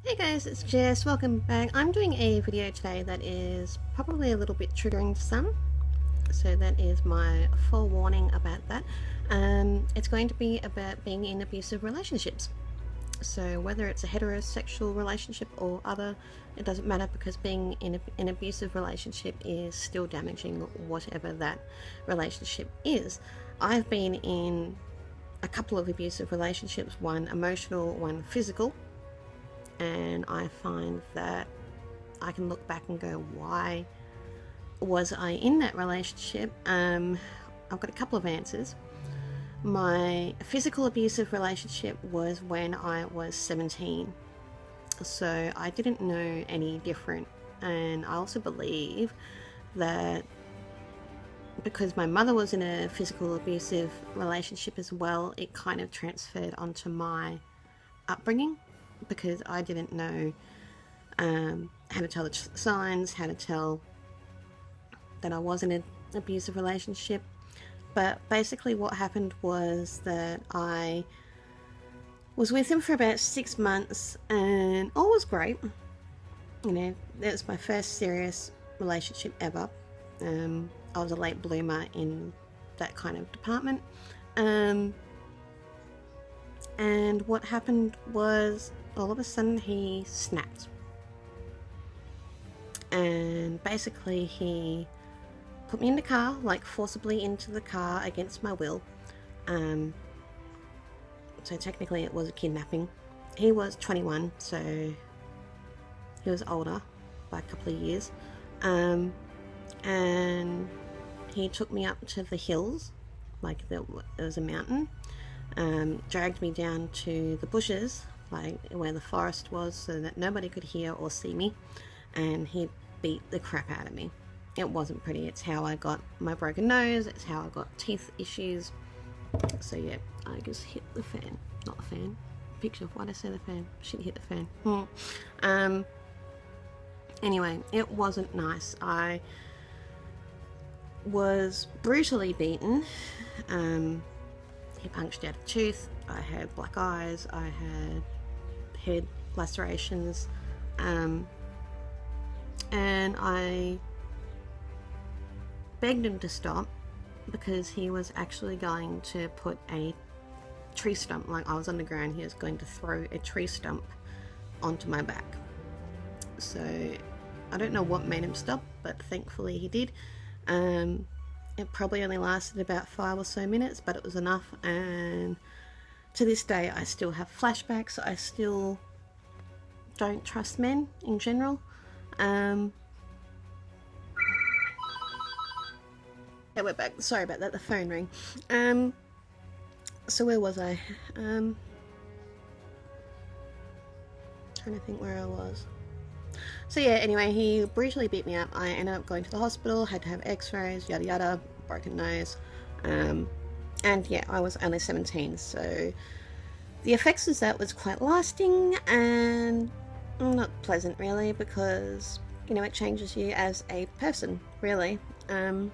Hey guys, it's Jess. Welcome back. I'm doing a video today that is probably a little bit triggering to some, so that is my forewarning about that. It's going to be about being in abusive relationships. So whether it's a heterosexual relationship or other, it doesn't matter, because being in an abusive relationship is still damaging, whatever that relationship is. I've been in a couple of abusive relationships, one emotional, one physical, and I find that I can look back and go, why was I in that relationship? I've got a couple of answers. My physical abusive relationship was when I was 17, so I didn't know any different. And I also believe that because my mother was in a physical abusive relationship as well, it kind of transferred onto my upbringing, because I didn't know how to tell the signs, how to tell that I was in an abusive relationship. But basically, what happened was that I was with him for about 6 months, and all was great. You know, it was my first serious relationship ever. I was a late bloomer in that kind of department. And what happened was, all of a sudden, he snapped. And basically, he put me in the car, like forcibly into the car against my will. So technically, it was a kidnapping. He was 21, so he was older by a couple of years. And he took me up to the hills, like there was a mountain, dragged me down to the bushes, like where the forest was, so that nobody could hear or see me, and he beat the crap out of me. It wasn't pretty. It's how I got my broken nose, it's how I got teeth issues. So yeah, I just hit the fan. Not the fan. Picture, why'd I say the fan? Shit, hit the fan. Anyway, it wasn't nice. I was brutally beaten. He punched out a tooth. I had black eyes. I had head lacerations. And I begged him to stop, because he was actually going to put a tree stump, like I was on the ground, he was going to throw a tree stump onto my back. So I don't know what made him stop, but thankfully he did. It probably only lasted about 5 or so minutes, but it was enough. And to this day, I still have flashbacks. I still don't trust men in general. Yeah, we're back. Sorry about that. The phone rang. So where was I? Trying to think where I was. So yeah, anyway, he brutally beat me up. I ended up going to the hospital, had to have x-rays, yada yada, broken nose. And yeah, I was only 17, so the effects of that was quite lasting and not pleasant, really, because, you know, it changes you as a person, really. I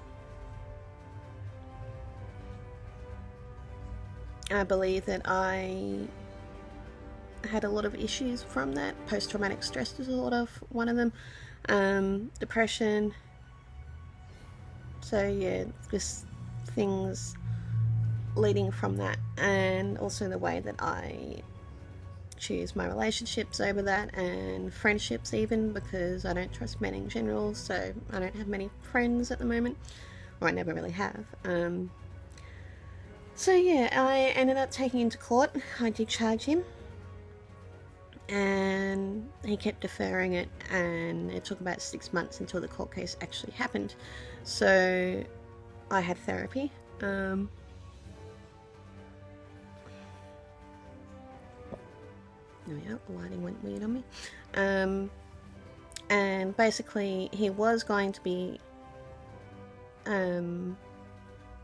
believe that I had a lot of issues from that. Post-traumatic stress disorder, one of them, depression. So yeah, just things leading from that, and also the way that I choose my relationships over that, and friendships even, because I don't trust men in general, so I don't have many friends at the moment, or I never really have. So yeah, I ended up taking him to court. I did charge him, and he kept deferring it, and it took about 6 months until the court case actually happened. So I had therapy. Oh yeah, the lighting went weird on me. And basically, he was going to be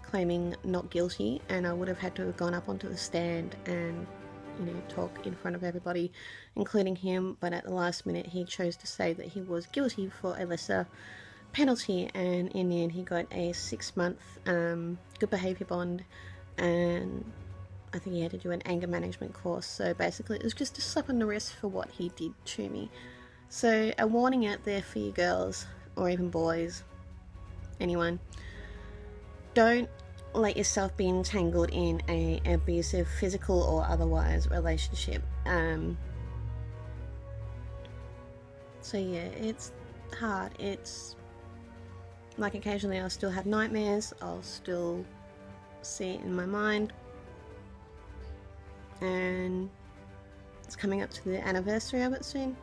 claiming not guilty, and I would have had to have gone up onto the stand and, you know, talk in front of everybody, including him. But at the last minute, he chose to say that he was guilty for a lesser penalty, and in the end, he got a 6-month good behaviour bond, and I think he had to do an anger management course. So basically, it was just a slap on the wrist for what he did to me. So a warning out there for you girls, or even boys, anyone: don't let yourself be entangled in a abusive physical or otherwise relationship. So yeah, it's hard. It's like occasionally I'll still have nightmares, I'll still see it in my mind, and it's coming up to the anniversary of it soon,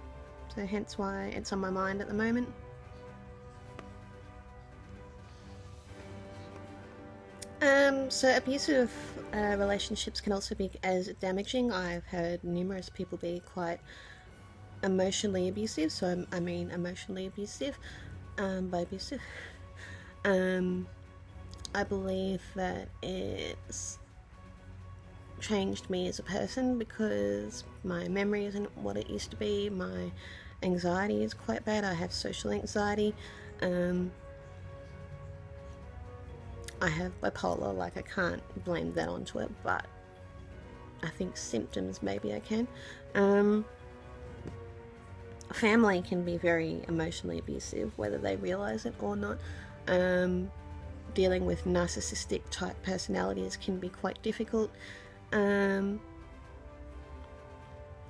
so hence why it's on my mind at the moment. So abusive relationships can also be as damaging. I've heard numerous people be quite emotionally abusive, so I mean emotionally abusive. By abusive, I believe that it's changed me as a person because my memory isn't what it used to be. My anxiety is quite bad. I have social anxiety. I have bipolar. Like, I can't blame that onto it, but I think symptoms maybe I can. Family can be very emotionally abusive, whether they realize it or not. Dealing with narcissistic type personalities can be quite difficult. I've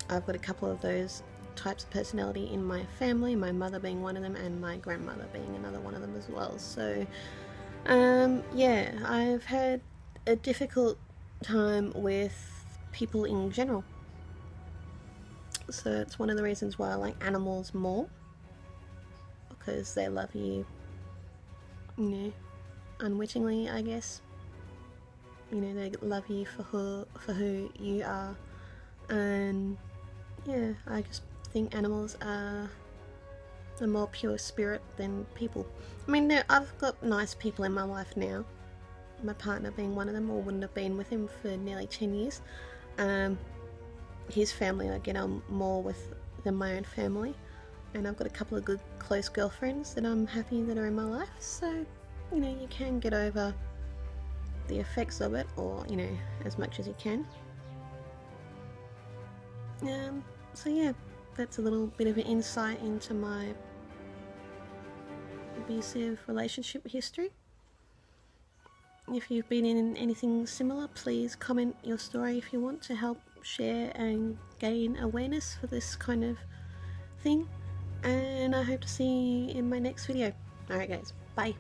got a couple of those types of personality in my family, my mother being one of them and my grandmother being another one of them as well. So yeah, I've had a difficult time with people in general. So it's one of the reasons why I like animals more, because they love you, you know, unwittingly, I guess. You know, they love you for who you are, and yeah, I just think animals are a more pure spirit than people. I mean, I've got nice people in my life now, my partner being one of them, or wouldn't have been with him for nearly 10 years. His family I get on more with than my own family, and I've got a couple of good close girlfriends that I'm happy that are in my life. So, you know, you can get over the effects of it, or, you know, as much as you can. So yeah, that's a little bit of an insight into my abusive relationship history. If you've been in anything similar, please comment your story if you want, to help share and gain awareness for this kind of thing. And I hope to see you in my next video. Alright guys, bye.